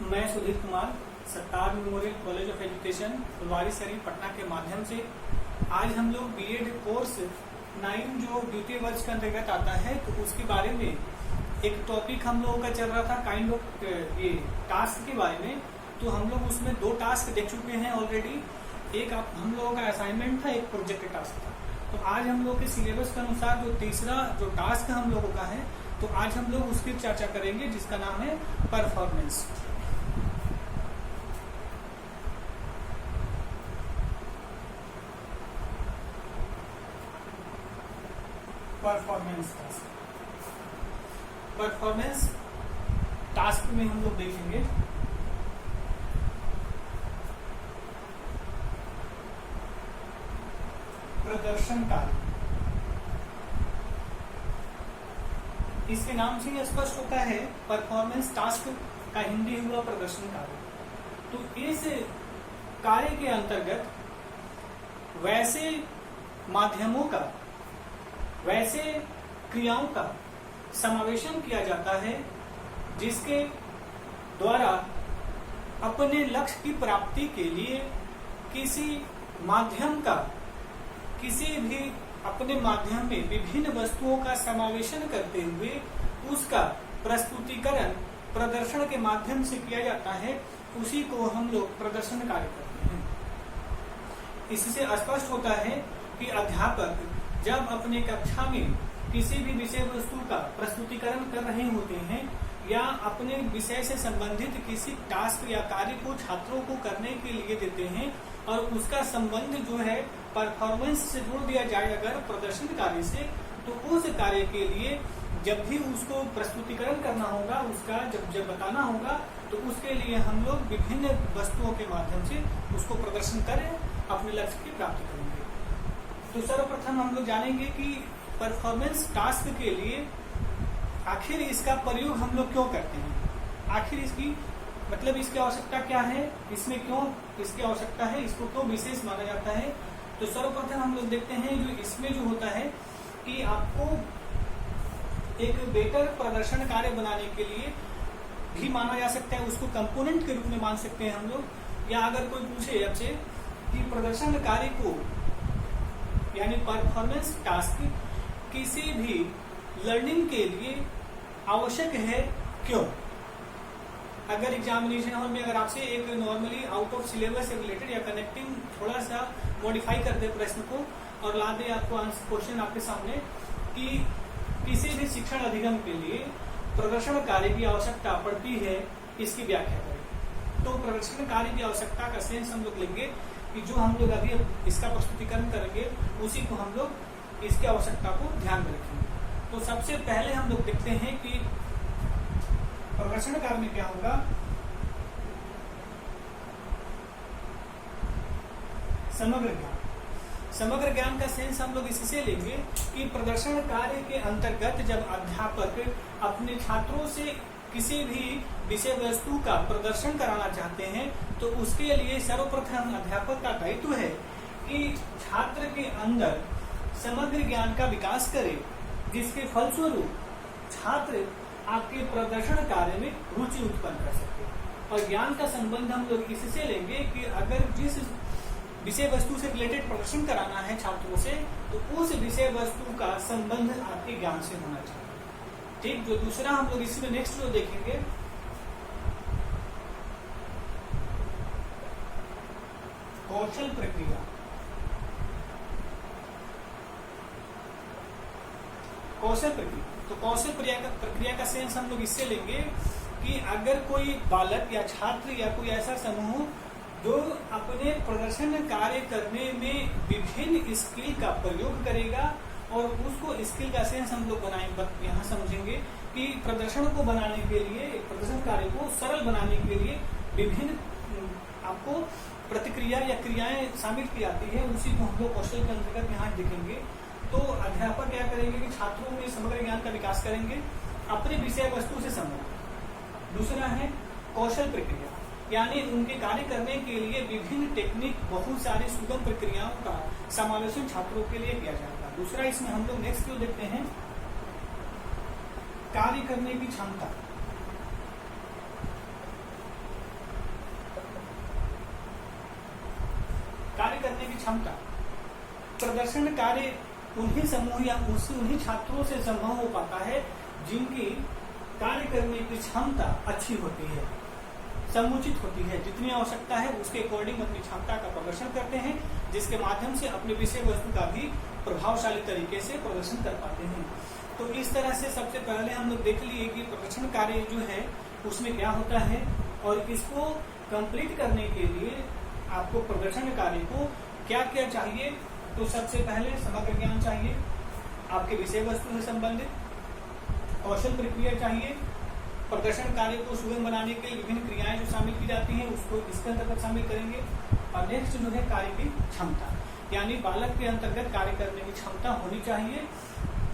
मैं Sudhir Kumar Sattar memorial college of education Phulwarisharif Patna के माध्यम से आज हम लोग बीएड कोर्स 9 जो द्वितीय वर्ष के अंतर्गत आता है तो उसके बारे में एक टॉपिक हम लोगों का चल रहा था काइंड ऑफ ये टास्क के बारे में। तो हम लोग उसमें 2 टास्क देख चुके हैं ऑलरेडी। एक हम लोगों का असाइनमेंट था, एक प्रोजेक्ट टास्क था। तो आज हम लोग के सिलेबस के अनुसार जो तीसरा जो टास्क हम लोगों का है तो आज हम लोग उसकी चर्चा करेंगे जिसका नाम है परफॉर्मेंस। परफॉर्मेंस टास्क में हम लोग देखेंगे प्रदर्शन कार्य। इसके नाम से ही स्पष्ट होता है परफॉर्मेंस टास्क का हिंदी हुआ प्रदर्शन कार्य। तो इस कार्य के अंतर्गत वैसे माध्यमों का, वैसे क्रियाओं का समावेशन किया जाता है जिसके द्वारा अपने लक्ष्य की प्राप्ति के लिए किसी माध्यम का, किसी भी अपने माध्यम में विभिन्न वस्तुओं का समावेशन करते हुए उसका प्रस्तुतिकरण प्रदर्शन के माध्यम से किया जाता है, उसी को हम लोग प्रदर्शन कार्य करते हैं। इससे स्पष्ट होता है कि अध्यापक जब अपने कक्षा में किसी भी विषय वस्तु का प्रस्तुतिकरण कर रहे होते हैं या अपने विषय से संबंधित किसी टास्क या कार्य को छात्रों को करने के लिए देते हैं और उसका संबंध जो है परफॉर्मेंस से जोड़ दिया जाए अगर प्रदर्शन कार्य से, तो उस कार्य के लिए जब भी उसको प्रस्तुतिकरण करना होगा, उसका जब बताना होगा, तो उसके लिए हम लोग विभिन्न वस्तुओं के माध्यम से उसको प्रदर्शन करें, अपने लक्ष्य की प्राप्ति करेंगे। तो सर्वप्रथम हम लोग जानेंगे कि परफॉर्मेंस टास्क के लिए आखिर इसका प्रयोग हम लोग क्यों करते हैं, आखिर इसकी मतलब इसकी आवश्यकता क्या है, इसमें क्यों इसकी आवश्यकता है, इसको क्यों विशेष माना जाता है। तो सर्वप्रथम हम लोग देखते हैं जो इसमें जो होता है कि आपको एक बेहतर प्रदर्शन कार्य बनाने के लिए भी माना जा सकता है, उसको कंपोनेंट के रूप में मान सकते हैं हम लोग। या अगर कोई पूछे आपसे कि प्रदर्शन कार्य को यानी परफॉर्मेंस टास्क किसी भी लर्निंग के लिए आवश्यक है क्यों, अगर एग्जामिनेशन हॉल में अगर आपसे एक नॉर्मली आउट ऑफ सिलेबस से रिलेटेड या कनेक्टिंग थोड़ा सा मॉडिफाई कर दे प्रश्न को और ला दे आपको क्वेश्चन आपके सामने कि किसी भी शिक्षण अधिगम के लिए प्रदर्शन कार्य की आवश्यकता पड़ती है, इसकी व्याख्या करें। तो प्रदर्शन कार्य की आवश्यकता का सेंस हम लोग लेंगे कि जो हम लोग अभी इसका प्रस्तुतिकरण करेंगे उसी को हम लोग इसकी आवश्यकता को ध्यान में रखेंगे। तो सबसे पहले हम लोग देखते हैं कि प्रदर्शन कार्य में क्या होगा। समग्र ज्ञान का सेंस हम लोग इससे लेंगे कि प्रदर्शन कार्य के अंतर्गत जब अध्यापक अपने छात्रों से किसी भी विषय वस्तु का प्रदर्शन कराना चाहते हैं तो उसके लिए सर्वप्रथम अध्यापक का दायित्व है कि छात्र के अंदर समग्र ज्ञान का विकास करे, जिसके फलस्वरूप छात्र आपके प्रदर्शन कार्य में रुचि उत्पन्न कर सके। और ज्ञान का संबंध हम लोग इससे लेंगे कि अगर जिस विषय वस्तु से रिलेटेड प्रदर्शन कराना है छात्रों से तो उस विषय वस्तु का संबंध आपके ज्ञान से होना चाहिए। ठीक। जो दूसरा हम लोग इसमें नेक्स्ट जो देखेंगे कौशल प्रक्रिया। तो कौशल प्रक्रिया का सेंस हम लोग इससे लेंगे कि अगर कोई बालक या छात्र या कोई ऐसा समूह जो अपने प्रदर्शन कार्य करने में विभिन्न स्किल का प्रयोग करेगा और उसको स्किल का सेंस हम लोग बनाएंगे, यहाँ समझेंगे कि प्रदर्शन को बनाने के लिए, प्रदर्शन कार्य को सरल बनाने के लिए विभिन्न आपको प्रतिक्रिया या क्रियाएं शामिल की जाती है, उसी को हम लोग कौशल के अंतर्गत यहाँ देखेंगे। तो अध्यापक क्या करेंगे कि छात्रों में समग्र ज्ञान का विकास करेंगे अपने विषय वस्तु से संबंधित। दूसरा है कौशल प्रक्रिया, यानी उनके कार्य करने के लिए विभिन्न टेक्निक, बहुत सारी सुगम प्रक्रियाओं का समावेशन छात्रों के लिए किया जाएगा। दूसरा इसमें हम लोग नेक्स्ट जो देखते हैं कार्य करने की क्षमता। क्षमता। प्रदर्शन कार्य उन्हीं समूह या उन्हीं छात्रों से संभव हो पाता है जिनकी कार्य करने की क्षमता अच्छी होती है, समुचित होती है, जितनी आवश्यकता है उसके अकॉर्डिंग अपनी क्षमता का प्रदर्शन करते हैं, जिसके माध्यम से अपने विषय वस्तु का भी प्रभावशाली तरीके से प्रदर्शन कर पाते हैं। तो इस तरह से सबसे पहले हम लोग देख लिए कि प्रदर्शन कार्य जो है उसमें क्या होता है, और इसको कंप्लीट करने के लिए आपको प्रदर्शन कार्य को क्या क्या चाहिए। तो सबसे पहले समग्र ज्ञान चाहिए, आपके विषय वस्तु से संबंधित कौशल प्रक्रिया चाहिए, प्रदर्शन कार्य को सुगम बनाने के लिए विभिन्न क्रियाएं जो शामिल की जाती हैं उसको इसके अंतर्गत शामिल करेंगे। और नेक्स्ट जो है कार्य की क्षमता, यानी बालक के अंतर्गत कार्य करने की क्षमता होनी चाहिए,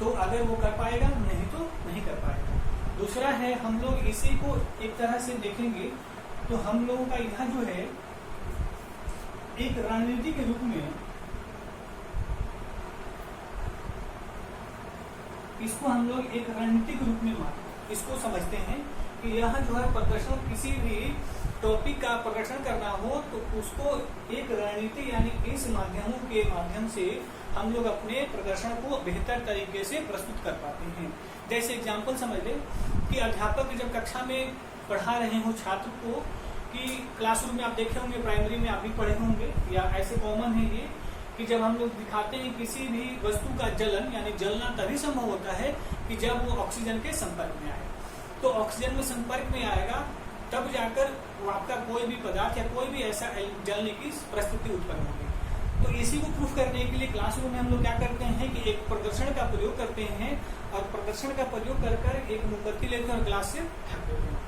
तो अगर वो कर पाएगा, नहीं तो नहीं कर पाएगा। दूसरा है हम लोग इसी को एक तरह से देखेंगे तो हम लोगों का यहाँ जो है एक रणनीति के रूप में इसको हम लोग एक रणनीतिक रूप में इसको समझते हैं कि यह जो है प्रदर्शन, किसी भी टॉपिक का प्रदर्शन करना हो तो उसको एक रणनीति यानी इस माध्यमों के माध्यम से हम लोग अपने प्रदर्शन को बेहतर तरीके से प्रस्तुत कर पाते हैं। जैसे एग्जाम्पल समझ ले कि अध्यापक जब कक्षा में पढ़ा रहे हो छात्र को, कि क्लासरूम में आप देखे होंगे, प्राइमरी में आप भी पढ़े होंगे, या ऐसे कॉमन है ये कि जब हम लोग दिखाते हैं किसी भी वस्तु का जलन, यानी जलना तभी संभव होता है कि जब वो ऑक्सीजन के संपर्क में आए। तो ऑक्सीजन में संपर्क में आएगा तब जाकर वो आपका कोई भी पदार्थ या कोई भी ऐसा जलने की परिस्थिति उत्पन्न होगी। तो इसी को प्रूफ करने के लिए क्लासरूम में हम लोग क्या करते हैं कि एक प्रदर्शन का प्रयोग करते हैं, और प्रदर्शन का प्रयोग कर एक मोमबत्ती लेकर और ग्लास से ढक देते हैं,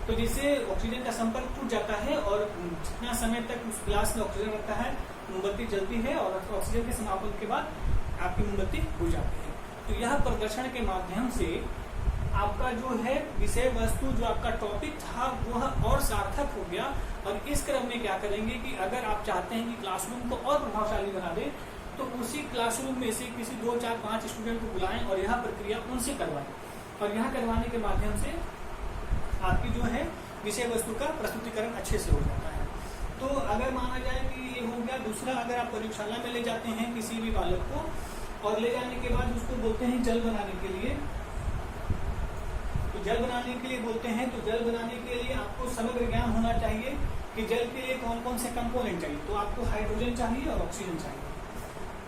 तो जिससे ऑक्सीजन का संपर्क टूट जाता है और जितना समय तक उस ग्लास में ऑक्सीजन रहता है मोमबत्ती जलती है, और ऑक्सीजन के समापन के बाद आपकी मोमबत्ती बुझ जाती है। तो यह प्रदर्शन के माध्यम से आपका जो है विषय वस्तु, जो आपका टॉपिक था वह और सार्थक हो गया। और इस क्रम में क्या करेंगे कि अगर आप चाहते हैं कि क्लासरूम को और प्रभावशाली बना दें तो उसी क्लासरूम में से किसी 2, 4, 5 स्टूडेंट को बुलाएं और यह प्रक्रिया उनसे करवाएं, और यह करवाने के माध्यम से आपकी जो है विषय वस्तु का प्रस्तुतिकरण अच्छे से हो जाता है। तो अगर माना जाए कि ये हो गया। दूसरा, अगर आप प्रयोगशाला में ले जाते हैं किसी भी बालक को, और ले जाने के बाद उसको बोलते हैं जल बनाने के लिए, तो जल बनाने के लिए बोलते हैं, तो जल बनाने के लिए आपको समग्र ज्ञान होना चाहिए कि जल के लिए कौन कौन से कंपोनेंट चाहिए। तो आपको हाइड्रोजन चाहिए और ऑक्सीजन चाहिए।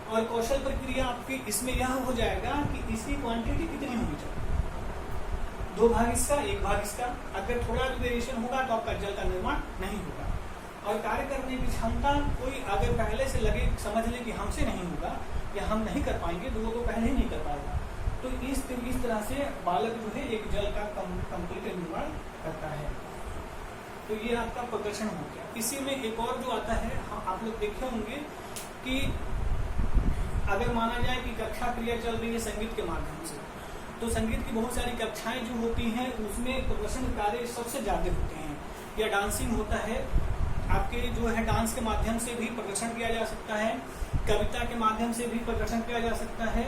और कौशल प्रक्रिया आपकी इसमें यह हो जाएगा कि इसकी क्वांटिटी कितनी होनी चाहिए, 2 भाग इसका 1 भाग इसका। अगर थोड़ा भी वेरिएशन होगा तो आपका जल का निर्माण नहीं होगा। और कार्य करने की क्षमता, कोई अगर पहले से लगे समझ ले कि हमसे नहीं होगा या हम नहीं कर पाएंगे, तो वो तो पहले ही नहीं कर पाएगा। तो इस तरह से बालक जो है एक जल का कंप्लीट निर्माण करता है। तो ये आपका प्रदर्शन हो गया। इसी में एक और जो आता है, आप लोग देखे होंगे कि अगर माना जाए कि कक्षा क्रिया चल रही है संगीत के माध्यम से, तो संगीत की बहुत सारी कक्षाएं जो होती हैं उसमें प्रदर्शन कार्य सबसे ज्यादा होते हैं। या डांसिंग होता है, आपके जो है डांस के माध्यम से भी प्रदर्शन किया जा सकता है, कविता के माध्यम से भी प्रदर्शन किया जा सकता है।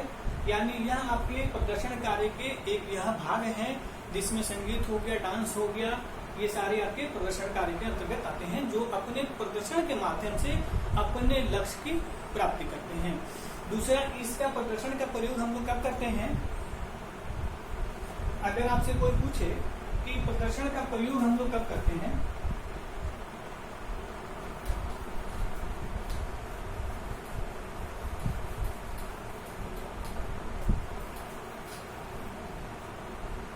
यानी यह आपके प्रदर्शन कार्य के एक यह भाग है जिसमें संगीत हो गया, डांस हो गया, ये सारे आपके प्रदर्शन कार्य के अंतर्गत आते हैं, जो अपने प्रदर्शन के माध्यम से अपने लक्ष्य की प्राप्ति करते हैं। दूसरा, इसका प्रदर्शन का प्रयोग हम लोग कब करते हैं, अगर आपसे कोई पूछे कि प्रदर्शन का प्रयोग हम लोग कब करते हैं,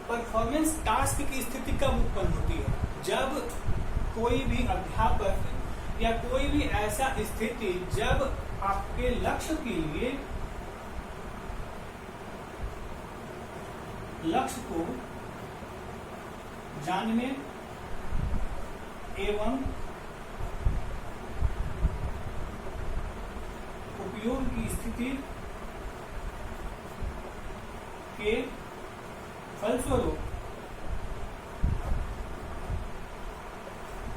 परफॉर्मेंस टास्क की स्थिति कब उत्पन्न होती है, जब कोई भी अध्यापक या कोई भी ऐसा स्थिति जब आपके लक्ष्य के लिए लक्ष्य को जानने एवं उपयोग की स्थिति के फलस्वरूप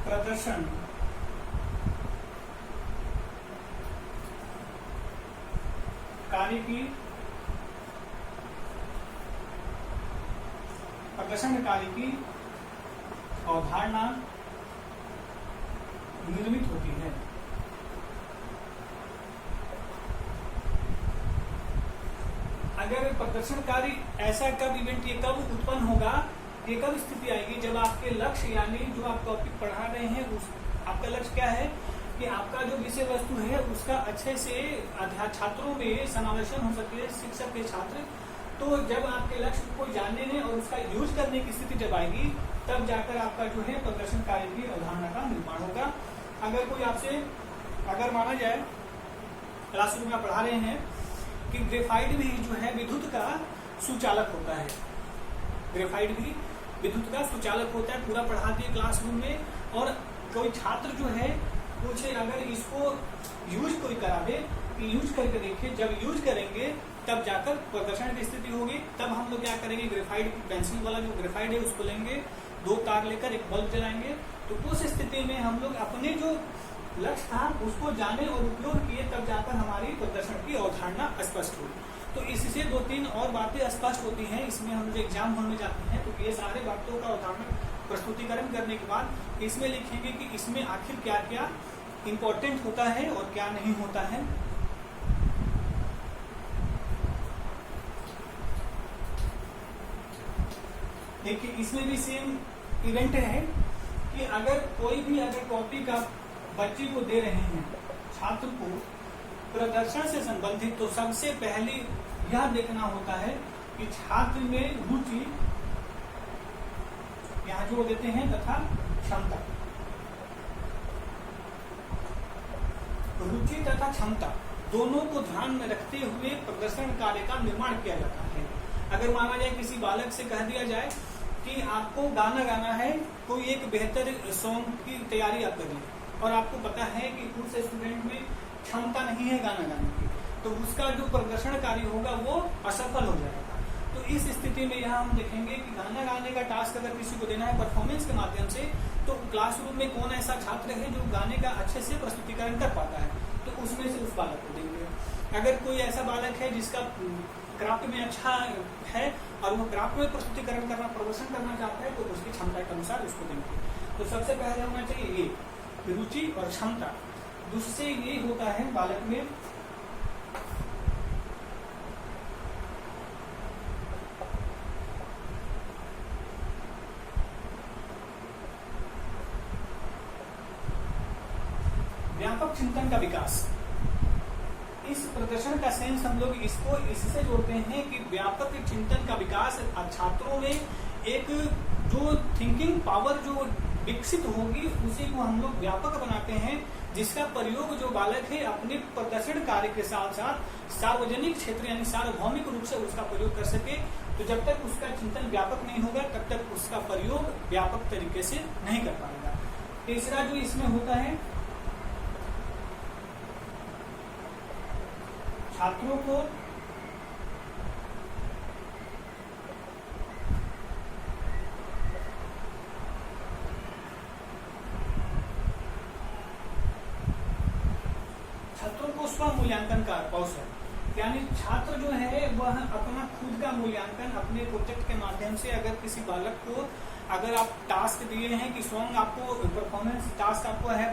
प्रदर्शन कार्य की अवधारणा निर्मित होती है। अगर प्रदर्शनकारी ऐसा कब इवेंट, ये कब उत्पन्न होगा, ये कब स्थिति आएगी, जब आपके लक्ष्य यानी जो आप टॉपिक पढ़ा रहे हैं उस आपका लक्ष्य क्या है कि आपका जो विषय वस्तु है उसका अच्छे से छात्रों में समावेशन हो सके, शिक्षक के छात्र। तो जब आपके लक्ष्य को जानने में और उसका यूज करने की स्थिति जब आएगी, तब जाकर आपका जो है प्रदर्शन कार्य की अवधारणा का निर्माण होगा। अगर कोई आपसे, अगर माना जाए क्लासरूम में पढ़ा रहे हैं कि ग्रेफाइट भी जो है विद्युत का सुचालक होता है, ग्रेफाइट भी विद्युत का सुचालक होता है, पूरा पढ़ा दिए क्लासरूम में, और कोई छात्र जो है पूछे अगर इसको यूज कोई करावे, यूज करके देखिए, जब यूज करेंगे तब जाकर प्रदर्शन की स्थिति होगी। तब हम लोग क्या करेंगे, ग्रेफाइट पेंसिल वाला जो ग्रेफाइट है उसको लेंगे, 2 तार लेकर एक बल्ब जलाएंगे। तो उस स्थिति में हम लोग अपने जो लक्ष्य था उसको जाने और उपयोग किए, तब जाकर हमारी प्रदर्शन की अवधारणा स्पष्ट हुई। तो इससे 2-3 और बातें स्पष्ट होती हैं। इसमें हम जो एग्जाम हॉल में जाते हैं तो ये सारे बातों का अवधारणा प्रस्तुतिकरण करने के बाद इसमें लिखेंगे कि इसमें आखिर क्या क्या इम्पोर्टेंट होता है और क्या नहीं होता है। देखिए इसमें भी सेम इवेंट है कि अगर कोई भी अगर टॉपिक आप बच्चे को दे रहे हैं, छात्र को प्रदर्शन से संबंधित, तो सबसे पहले यह देखना होता है कि छात्र में रुचि, यहाँ जो देते हैं, तथा क्षमता, रुचि तथा क्षमता दोनों को ध्यान में रखते हुए प्रदर्शन कार्य का निर्माण किया जाता है। अगर माना जाए किसी बालक से कह दिया जाए कि आपको गाना गाना है, कोई एक बेहतर सॉन्ग की तैयारी आप करिए, और आपको पता है कि उस स्टूडेंट में क्षमता नहीं है गाना गाने की, तो उसका जो प्रदर्शन कार्य होगा वो असफल हो जाएगा। तो इस स्थिति में यहाँ हम देखेंगे कि गाना गाने का टास्क अगर किसी को देना है परफॉर्मेंस के माध्यम से, तो क्लासरूम में कौन ऐसा छात्र है जो गाने का अच्छे से प्रस्तुतिकरण कर पाता है, तो उसमें से उस बालक को देंगे। अगर कोई ऐसा बालक है जिसका क्राफ्ट में अच्छा है और वो क्राफ्ट में प्रस्तुतिकरण करना, प्रदर्शन करना चाहता है, तो उसकी क्षमता के अनुसार उसको देंगे। तो सबसे पहले होना चाहिए ये रुचि और क्षमता। दूसरे ये होता है बालक में व्यापक चिंतन का विकास। इस प्रदर्शन का सेंस हम लोग इसको इससे जोड़ते हैं कि व्यापक चिंतन का विकास छात्रों में एक जो थिंकिंग पावर जो विकसित होगी उसी को हम लोग व्यापक बनाते हैं, जिसका प्रयोग जो बालक है अपने प्रदर्शन कार्य के साथ साथ सार्वजनिक क्षेत्र यानी सार्वभौमिक रूप से उसका प्रयोग कर सके। तो जब तक उसका चिंतन व्यापक नहीं होगा तब तक उसका प्रयोग व्यापक तरीके से नहीं कर पाएगा। तीसरा जो इसमें होता है, छात्रों को स्व मूल्यांकन का कौशल, यानी छात्र जो है वह अपना खुद का मूल्यांकन अपने प्रोजेक्ट के माध्यम से, अगर किसी बालक को अगर आप टास्क दिए हैं कि सॉन्ग आपको परफॉर्मेंस टास्क आपको है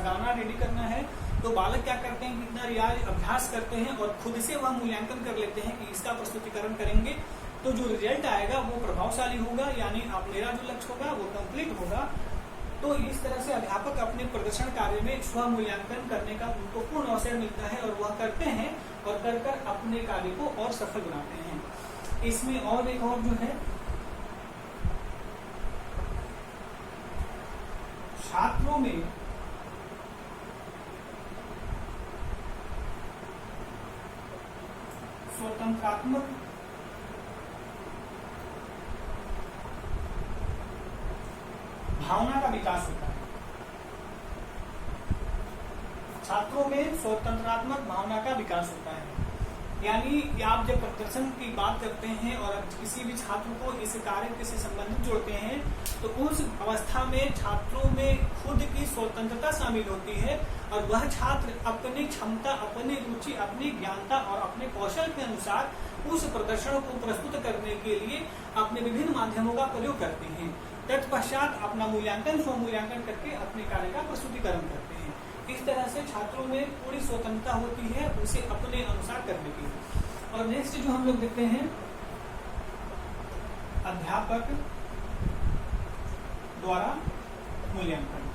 गाना रेडी करना है, तो बालक क्या करते हैं, कितना रियाज अभ्यास करते हैं और खुद से वह मूल्यांकन कर लेते हैं कि इसका प्रस्तुतिकरण करेंगे तो जो रिजल्ट आएगा वो प्रभावशाली होगा, यानी आप मेरा जो लक्ष्य होगा वो कंप्लीट होगा। तो इस तरह से अध्यापक अपने प्रदर्शन कार्य में स्व मूल्यांकन करने का उनको पूर्ण अवसर मिलता है और वह करते हैं और कर अपने कार्य को और सफल बनाते हैं। इसमें और एक और जो है, छात्रों में स्वतंत्रात्मक भावना का विकास होता है। छात्रों में स्वतंत्रात्मक भावना का विकास होता है, यानी आप जब प्रदर्शन की बात करते हैं और किसी भी छात्र को इस कार्य से संबंधित जोड़ते हैं तो उस अवस्था में छात्रों में खुद की स्वतंत्रता शामिल होती है और वह छात्र अपनी क्षमता, अपनी रुचि, अपनी ज्ञानता और अपने कौशल के अनुसार उस प्रदर्शन को प्रस्तुत करने के लिए अपने विभिन्न माध्यमों का प्रयोग करते हैं। तत्पश्चात अपना मूल्यांकन, स्व मूल्यांकन करके अपने कार्य का प्रस्तुतिकरण करते हैं। इस तरह से छात्रों में पूरी स्वतंत्रता होती है उसे अपने अनुसार करने की। और नेक्स्ट जो हम लोग देखते हैं अध्यापक द्वारा मूल्यांकन।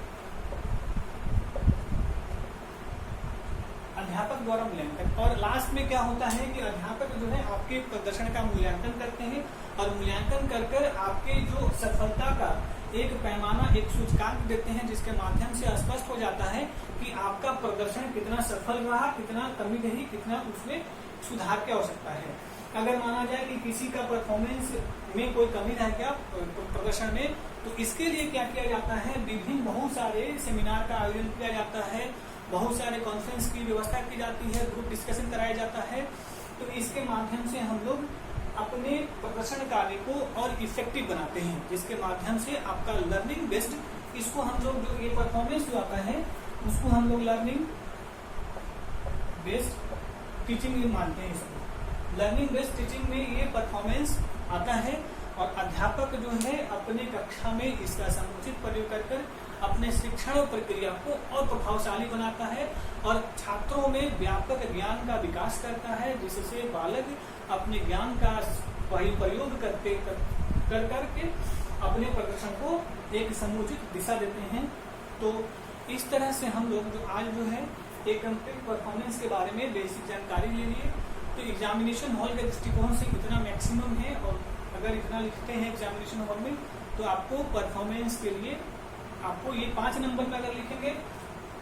अध्यापक द्वारा मूल्यांकन, और लास्ट में क्या होता है कि अध्यापक जो है आपके प्रदर्शन का मूल्यांकन करते हैं और मूल्यांकन कर आपके जो सफलता का एक पैमाना, एक सूचकांक देते हैं, जिसके माध्यम से स्पष्ट हो जाता है कि आपका प्रदर्शन कितना सफल रहा, कितना कमी रही, कितना उसमें सुधार की आवश्यकता है। अगर माना जाए कि किसी का परफॉर्मेंस में कोई कमी रह गया प्रदर्शन में, तो इसके लिए क्या किया जाता है, विभिन्न बहुत सारे सेमिनार का आयोजन किया जाता है, बहुत सारे कॉन्फ्रेंस की व्यवस्था की जाती है, ग्रुप डिस्कशन कराया जाता है। तो इसके माध्यम से हम लोग अपने प्रदर्शन कार्य को और इफेक्टिव बनाते हैं, जिसके माध्यम से आपका लर्निंग बेस्ड, इसको हम लोग जो ये परफॉर्मेंस जो आता है उसको हम लोग लर्निंग बेस्ड टीचिंग मानते हैं। इसको लर्निंग बेस्ड टीचिंग में ये परफॉर्मेंस आता है और अध्यापक जो है अपने कक्षा में इसका समुचित प्रयोग कर अपने शिक्षण प्रक्रिया को और प्रभावशाली बनाता है और छात्रों में व्यापक ज्ञान का विकास करता है, जिससे बालक अपने ज्ञान का प्रयोग करके अपने प्रदर्शन को एक समुचित दिशा देते हैं। तो इस तरह से हम लोग जो आज जो है एक कंप्लीट परफॉर्मेंस के बारे में बेसिक जानकारी ले लिए। तो एग्जामिनेशन हॉल के दृष्टिकोण से इतना मैक्सिमम है, और अगर इतना लिखते हैं एग्जामिनेशन हॉल में तो आपको परफॉर्मेंस के लिए आपको ये 5 नंबर में अगर लिखेंगे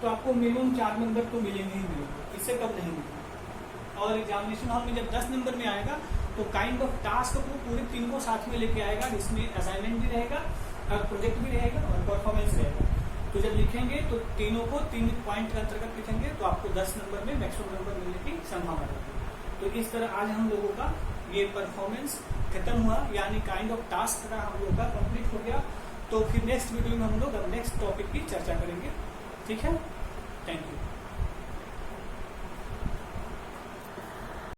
तो आपको मिनिमम 4 नंबर तो मिलेंगे ही मिलेंगे, इससे कम नहीं मिलेगा। और एग्जामिनेशन हॉल में जब 10 नंबर में आएगा तो काइंड ऑफ टास्क को पूरे 3 को साथ में लेके आएगा, जिसमें असाइनमेंट भी रहेगा और प्रोजेक्ट भी रहेगा और परफॉर्मेंस रहेगा। तो जब लिखेंगे तो तीनों को 3 पॉइंट के अंतर्गत लिखेंगे तो आपको 10 नंबर में मैक्सिमम नंबर मिलने की संभावना रहती है। तो इस तरह आज हम लोगों का ये परफॉर्मेंस खत्म हुआ, यानी काइंड ऑफ टास्क का हम लोगों का कंप्लीट हो गया। तो फिर नेक्स्ट वीडियो में हम लोग अब नेक्स्ट टॉपिक की चर्चा करेंगे। ठीक है, थैंक यू।